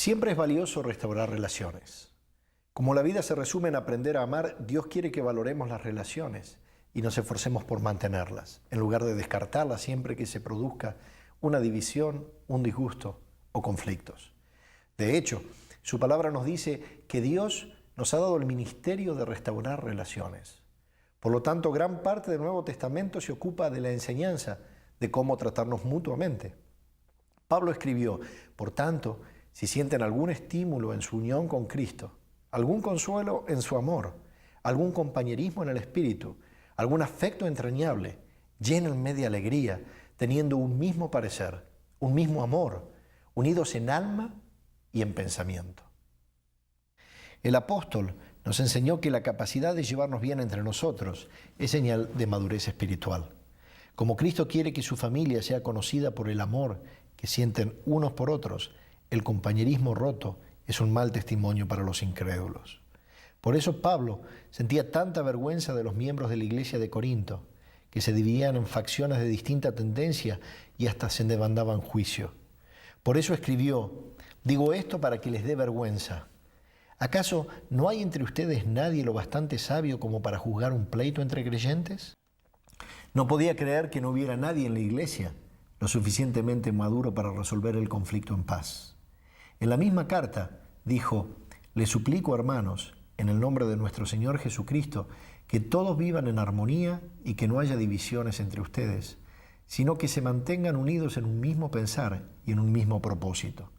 Siempre es valioso restaurar relaciones. Como la vida se resume en aprender a amar, Dios quiere que valoremos las relaciones y nos esforcemos por mantenerlas, en lugar de descartarlas siempre que se produzca una división, un disgusto o conflictos. De hecho, su palabra nos dice que Dios nos ha dado el ministerio de restaurar relaciones. Por lo tanto, gran parte del Nuevo Testamento se ocupa de la enseñanza de cómo tratarnos mutuamente. Pablo escribió: por tanto, si sienten algún estímulo en su unión con Cristo, algún consuelo en su amor, algún compañerismo en el Espíritu, algún afecto entrañable, llénenme de alegría, teniendo un mismo parecer, un mismo amor, unidos en alma y en pensamiento. El apóstol nos enseñó que la capacidad de llevarnos bien entre nosotros es señal de madurez espiritual. Como Cristo quiere que su familia sea conocida por el amor que sienten unos por otros, el compañerismo roto es un mal testimonio para los incrédulos. Por eso Pablo sentía tanta vergüenza de los miembros de la iglesia de Corinto, que se dividían en facciones de distinta tendencia y hasta se demandaban juicio. Por eso escribió: digo esto para que les dé vergüenza. ¿Acaso no hay entre ustedes nadie lo bastante sabio como para juzgar un pleito entre creyentes? No podía creer que no hubiera nadie en la iglesia lo suficientemente maduro para resolver el conflicto en paz. En la misma carta dijo: les suplico, hermanos, en el nombre de nuestro Señor Jesucristo, que todos vivan en armonía y que no haya divisiones entre ustedes, sino que se mantengan unidos en un mismo pensar y en un mismo propósito.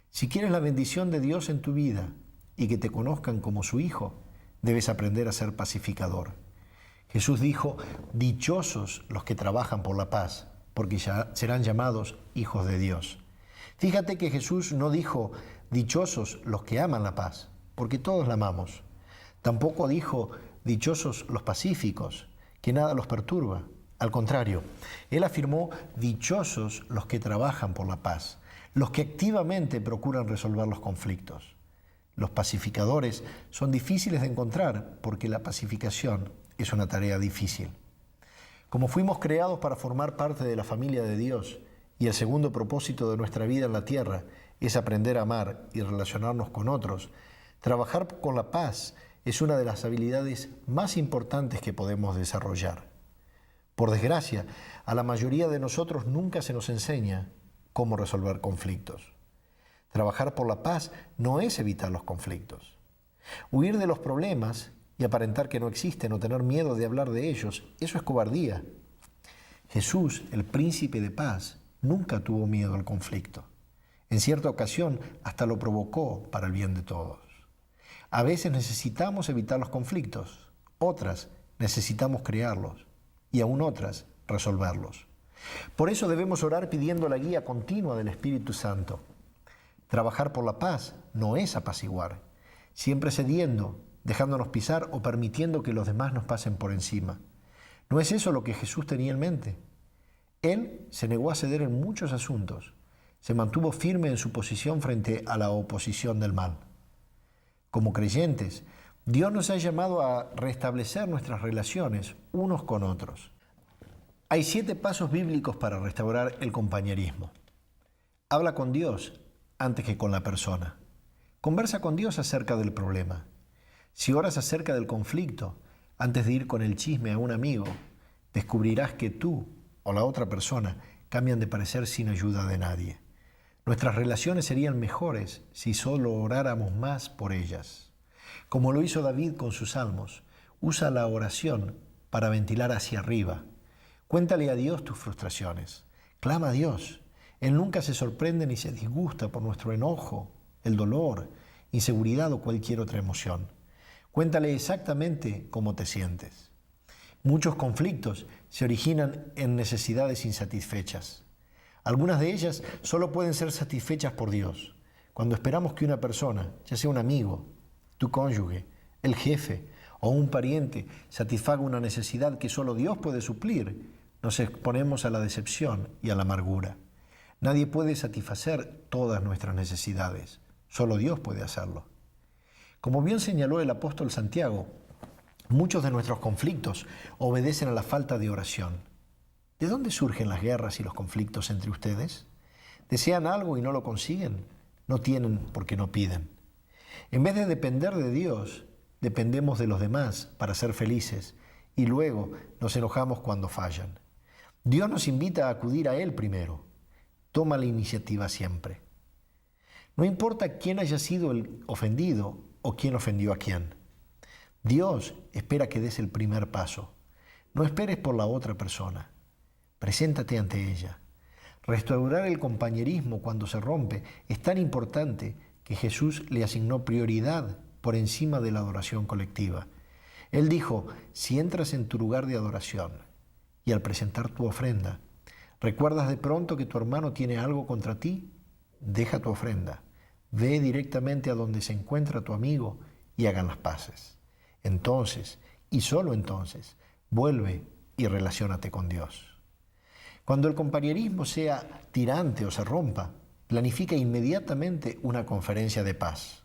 Si quieres la bendición de Dios en tu vida y que te conozcan como su hijo, debes aprender a ser pacificador. Jesús dijo: dichosos los que trabajan por la paz, porque ya serán llamados hijos de Dios. Fíjate que Jesús no dijo: dichosos los que aman la paz, porque todos la amamos. Tampoco dijo: dichosos los pacíficos, que nada los perturba. Al contrario, Él afirmó: dichosos los que trabajan por la paz, los que activamente procuran resolver los conflictos. Los pacificadores son difíciles de encontrar porque la pacificación es una tarea difícil. Como fuimos creados para formar parte de la familia de Dios y el segundo propósito de nuestra vida en la tierra es aprender a amar y relacionarnos con otros, trabajar con la paz es una de las habilidades más importantes que podemos desarrollar. Por desgracia, a la mayoría de nosotros nunca se nos enseña cómo resolver conflictos. Trabajar por la paz no es evitar los conflictos. Huir de los problemas y aparentar que no existen o tener miedo de hablar de ellos, eso es cobardía. Jesús, el príncipe de paz, nunca tuvo miedo al conflicto. En cierta ocasión hasta lo provocó para el bien de todos. A veces necesitamos evitar los conflictos, otras necesitamos crearlos y aún otras resolverlos. Por eso debemos orar pidiendo la guía continua del Espíritu Santo. Trabajar por la paz no es apaciguar, siempre cediendo, dejándonos pisar o permitiendo que los demás nos pasen por encima. No es eso lo que Jesús tenía en mente. Él se negó a ceder en muchos asuntos, se mantuvo firme en su posición frente a la oposición del mal. Como creyentes, Dios nos ha llamado a restablecer nuestras relaciones unos con otros. Hay 7 pasos bíblicos para restaurar el compañerismo. Habla con Dios antes que con la persona. Conversa con Dios acerca del problema. Si oras acerca del conflicto, antes de ir con el chisme a un amigo, descubrirás que tú o la otra persona cambian de parecer sin ayuda de nadie. Nuestras relaciones serían mejores si solo oráramos más por ellas. Como lo hizo David con sus salmos, usa la oración para ventilar hacia arriba. Cuéntale a Dios tus frustraciones. Clama a Dios. Él nunca se sorprende ni se disgusta por nuestro enojo, el dolor, inseguridad o cualquier otra emoción. Cuéntale exactamente cómo te sientes. Muchos conflictos se originan en necesidades insatisfechas. Algunas de ellas solo pueden ser satisfechas por Dios. Cuando esperamos que una persona, ya sea un amigo, tu cónyuge, el jefe o un pariente, satisfaga una necesidad que solo Dios puede suplir, nos exponemos a la decepción y a la amargura. Nadie puede satisfacer todas nuestras necesidades, solo Dios puede hacerlo. Como bien señaló el apóstol Santiago, muchos de nuestros conflictos obedecen a la falta de oración. ¿De dónde surgen las guerras y los conflictos entre ustedes? ¿Desean algo y no lo consiguen? no tienen porque no piden. En vez de depender de Dios, dependemos de los demás para ser felices y luego nos enojamos cuando fallan. Dios nos invita a acudir a Él primero. Toma la iniciativa siempre. No importa quién haya sido el ofendido o quién ofendió a quién. Dios espera que des el primer paso. No esperes por la otra persona. Preséntate ante ella. Restaurar el compañerismo cuando se rompe es tan importante que Jesús le asignó prioridad por encima de la adoración colectiva. Él dijo, si entras en tu lugar de adoración y al presentar tu ofrenda, recuerdas de pronto que tu hermano tiene algo contra ti, deja tu ofrenda, ve directamente a donde se encuentra tu amigo y hagan las paces. Entonces, y solo entonces, vuelve y relaciónate con Dios. Cuando el compañerismo sea tirante o se rompa, planifica inmediatamente una conferencia de paz.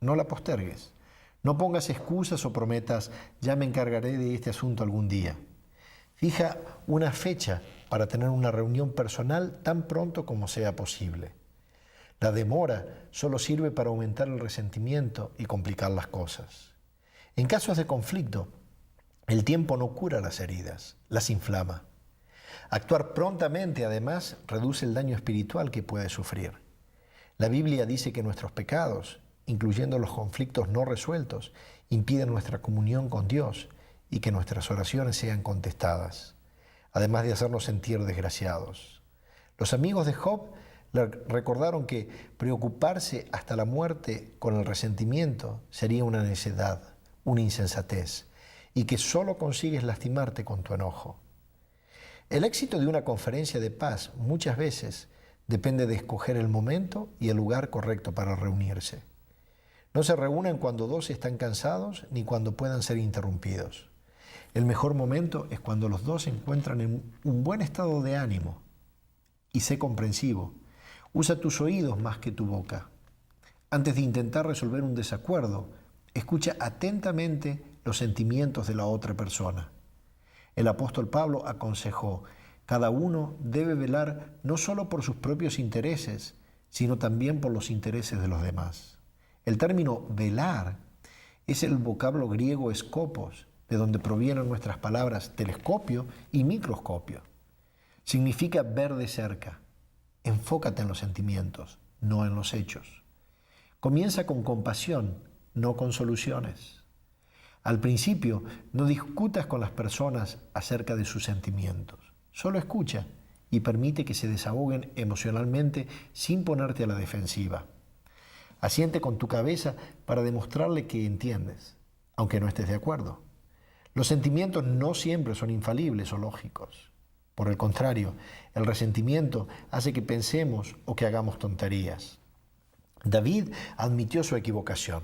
No la postergues. No pongas excusas o prometas, ya me encargaré de este asunto algún día. Fija una fecha para tener una reunión personal tan pronto como sea posible. La demora solo sirve para aumentar el resentimiento y complicar las cosas. En casos de conflicto, el tiempo no cura las heridas, las inflama. Actuar prontamente, además, reduce el daño espiritual que puede sufrir. La Biblia dice que nuestros pecados, incluyendo los conflictos no resueltos, impiden nuestra comunión con Dios y que nuestras oraciones sean contestadas, además de hacernos sentir desgraciados. Los amigos de Job le recordaron que preocuparse hasta la muerte con el resentimiento sería una necedad, una insensatez, y que solo consigues lastimarte con tu enojo. El éxito de una conferencia de paz muchas veces depende de escoger el momento y el lugar correcto para reunirse. No se reúnen cuando dos están cansados ni cuando puedan ser interrumpidos. El mejor momento es cuando los dos se encuentran en un buen estado de ánimo. Y sé comprensivo. Usa tus oídos más que tu boca. Antes de intentar resolver un desacuerdo, escucha atentamente los sentimientos de la otra persona. El apóstol Pablo aconsejó, cada uno debe velar no solo por sus propios intereses, sino también por los intereses de los demás. El término velar es el vocablo griego skopos, de donde provienen nuestras palabras telescopio y microscopio. Significa ver de cerca. Enfócate en los sentimientos, no en los hechos. Comienza con compasión, no con soluciones. Al principio, no discutas con las personas acerca de sus sentimientos. Solo escucha y permite que se desahoguen emocionalmente sin ponerte a la defensiva. Asiente con tu cabeza para demostrarle que entiendes, aunque no estés de acuerdo. Los sentimientos no siempre son infalibles o lógicos. Por el contrario, el resentimiento hace que pensemos o que hagamos tonterías. David admitió su equivocación.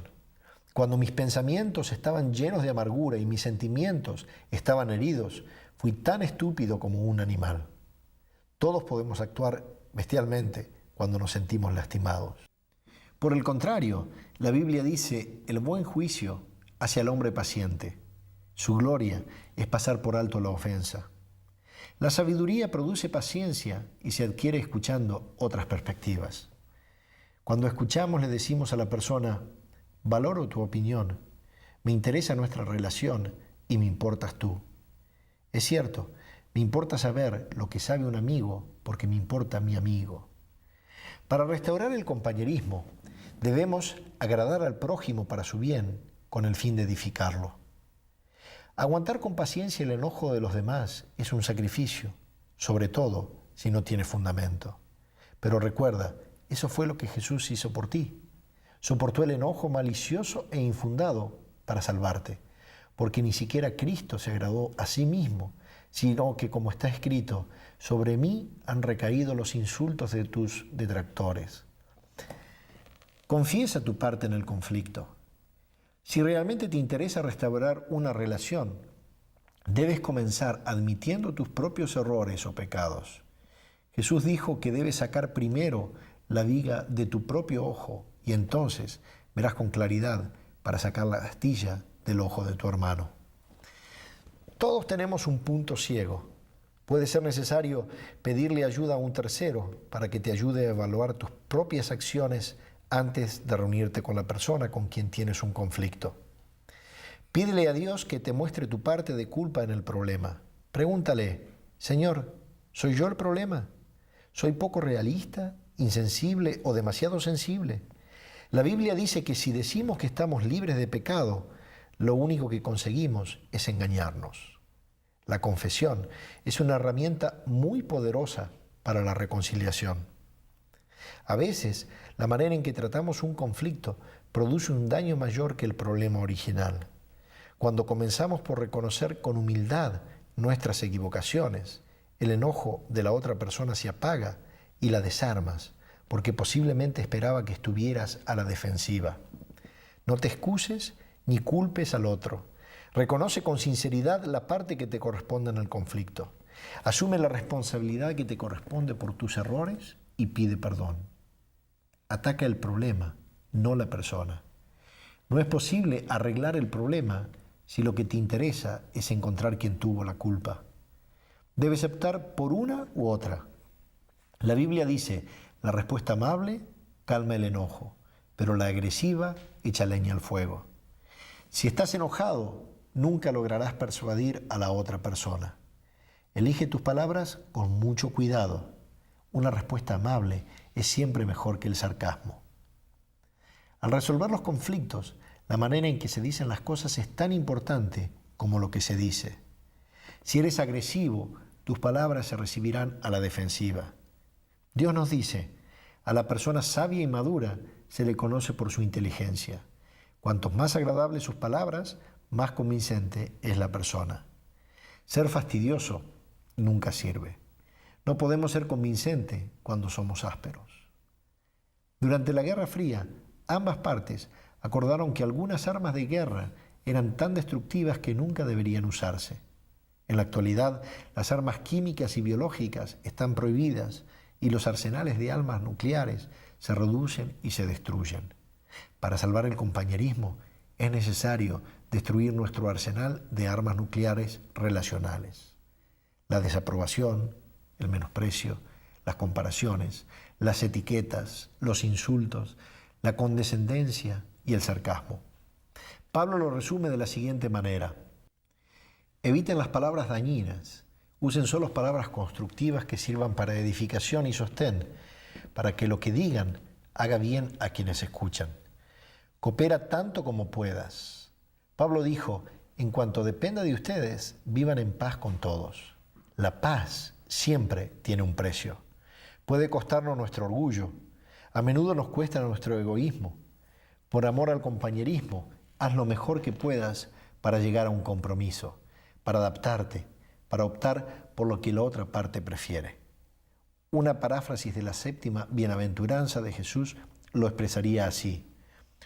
Cuando mis pensamientos estaban llenos de amargura y mis sentimientos estaban heridos, fui tan estúpido como un animal. Todos podemos actuar bestialmente cuando nos sentimos lastimados. Por el contrario, la Biblia dice, el buen juicio hacia el hombre paciente. Su gloria es pasar por alto la ofensa. La sabiduría produce paciencia y se adquiere escuchando otras perspectivas. Cuando escuchamos le decimos a la persona, valoro tu opinión, me interesa nuestra relación y me importas tú. Es cierto, me importa saber lo que sabe un amigo porque me importa mi amigo. Para restaurar el compañerismo, debemos agradar al prójimo para su bien con el fin de edificarlo. Aguantar con paciencia el enojo de los demás es un sacrificio, sobre todo si no tiene fundamento. Pero recuerda, eso fue lo que Jesús hizo por ti. Soportó el enojo malicioso e infundado para salvarte, porque ni siquiera Cristo se agradó a sí mismo, sino que, como está escrito, sobre mí han recaído los insultos de tus detractores. Confiesa tu parte en el conflicto. Si realmente te interesa restaurar una relación, debes comenzar admitiendo tus propios errores o pecados. Jesús dijo que debes sacar primero la viga de tu propio ojo y entonces verás con claridad para sacar la astilla del ojo de tu hermano. Todos tenemos un punto ciego. Puede ser necesario pedirle ayuda a un tercero para que te ayude a evaluar tus propias acciones antes de reunirte con la persona con quien tienes un conflicto. Pídele a Dios que te muestre tu parte de culpa en el problema. Pregúntale, Señor, ¿soy yo el problema? ¿Soy poco realista, insensible o demasiado sensible? La Biblia dice que si decimos que estamos libres de pecado, lo único que conseguimos es engañarnos. La confesión es una herramienta muy poderosa para la reconciliación. A veces, la manera en que tratamos un conflicto produce un daño mayor que el problema original. Cuando comenzamos por reconocer con humildad nuestras equivocaciones, el enojo de la otra persona se apaga y la desarmas, porque posiblemente esperaba que estuvieras a la defensiva. No te excuses ni culpes al otro. Reconoce con sinceridad la parte que te corresponde en el conflicto. Asume la responsabilidad que te corresponde por tus errores y pide perdón. Ataca el problema, no la persona. No es posible arreglar el problema si lo que te interesa es encontrar quién tuvo la culpa. Debes optar por una u otra. La Biblia dice, la respuesta amable calma el enojo, pero la agresiva echa leña al fuego. Si estás enojado, nunca lograrás persuadir a la otra persona. Elige tus palabras con mucho cuidado. Una respuesta amable es siempre mejor que el sarcasmo. Al resolver los conflictos, la manera en que se dicen las cosas es tan importante como lo que se dice. Si eres agresivo, tus palabras se recibirán a la defensiva. Dios nos dice, a la persona sabia y madura se le conoce por su inteligencia. Cuanto más agradables sus palabras, más convincente es la persona. Ser fastidioso nunca sirve. No podemos ser convincentes cuando somos ásperos. Durante la Guerra Fría, ambas partes acordaron que algunas armas de guerra eran tan destructivas que nunca deberían usarse. En la actualidad, las armas químicas y biológicas están prohibidas y los arsenales de armas nucleares se reducen y se destruyen. Para salvar el compañerismo, es necesario destruir nuestro arsenal de armas nucleares relacionales. La desaprobación, el menosprecio, las comparaciones, las etiquetas, los insultos, la condescendencia y el sarcasmo. Pablo lo resume de la siguiente manera. Eviten las palabras dañinas, usen solo palabras constructivas que sirvan para edificación y sostén, para que lo que digan haga bien a quienes escuchan. Coopera tanto como puedas. Pablo dijo, en cuanto dependa de ustedes, vivan en paz con todos. La paz siempre tiene un precio. Puede costarnos nuestro orgullo, a menudo nos cuesta nuestro egoísmo. Por amor al compañerismo, haz lo mejor que puedas para llegar a un compromiso, para adaptarte, para optar por lo que la otra parte prefiere. Una paráfrasis de la séptima bienaventuranza de Jesús lo expresaría así.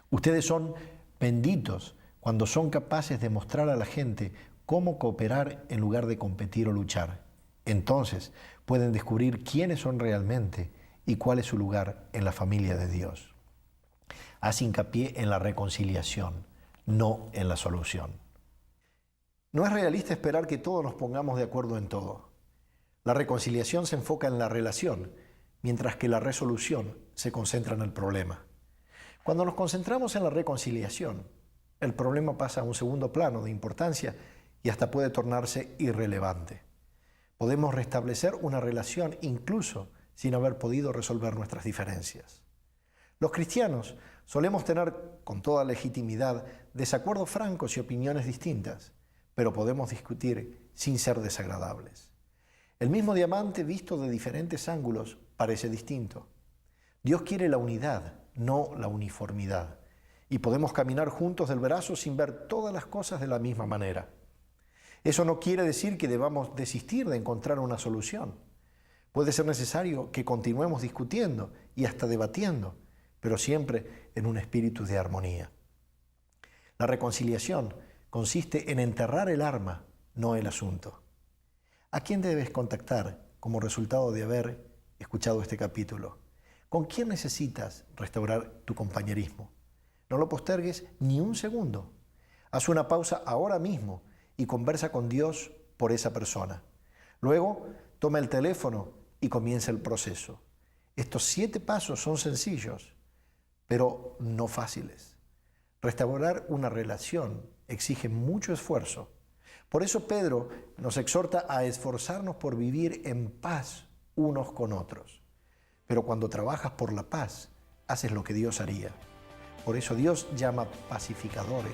Ustedes son benditos cuando son capaces de mostrar a la gente cómo cooperar en lugar de competir o luchar. Entonces pueden descubrir quiénes son realmente y cuál es su lugar en la familia de Dios. Haz hincapié en la reconciliación, no en la solución. No es realista esperar que todos nos pongamos de acuerdo en todo. La reconciliación se enfoca en la relación, mientras que la resolución se concentra en el problema. Cuando nos concentramos en la reconciliación, el problema pasa a un segundo plano de importancia y hasta puede tornarse irrelevante. Podemos restablecer una relación incluso sin haber podido resolver nuestras diferencias. Los cristianos solemos tener, con toda legitimidad, desacuerdos francos y opiniones distintas, pero podemos discutir sin ser desagradables. El mismo diamante visto de diferentes ángulos parece distinto. Dios quiere la unidad, no la uniformidad, y podemos caminar juntos del brazo sin ver todas las cosas de la misma manera. Eso no quiere decir que debamos desistir de encontrar una solución. Puede ser necesario que continuemos discutiendo y hasta debatiendo, pero siempre en un espíritu de armonía. La reconciliación consiste en enterrar el arma, no el asunto. ¿A quién debes contactar como resultado de haber escuchado este capítulo? ¿Con quién necesitas restaurar tu compañerismo? No lo postergues ni un segundo. Haz una pausa ahora mismo y conversa con Dios por esa persona. Luego, toma el teléfono y comienza el proceso. Estos 7 pasos son sencillos, pero no fáciles. Restaurar una relación exige mucho esfuerzo. Por eso Pedro nos exhorta a esforzarnos por vivir en paz unos con otros. Pero cuando trabajas por la paz, haces lo que Dios haría. Por eso Dios llama pacificadores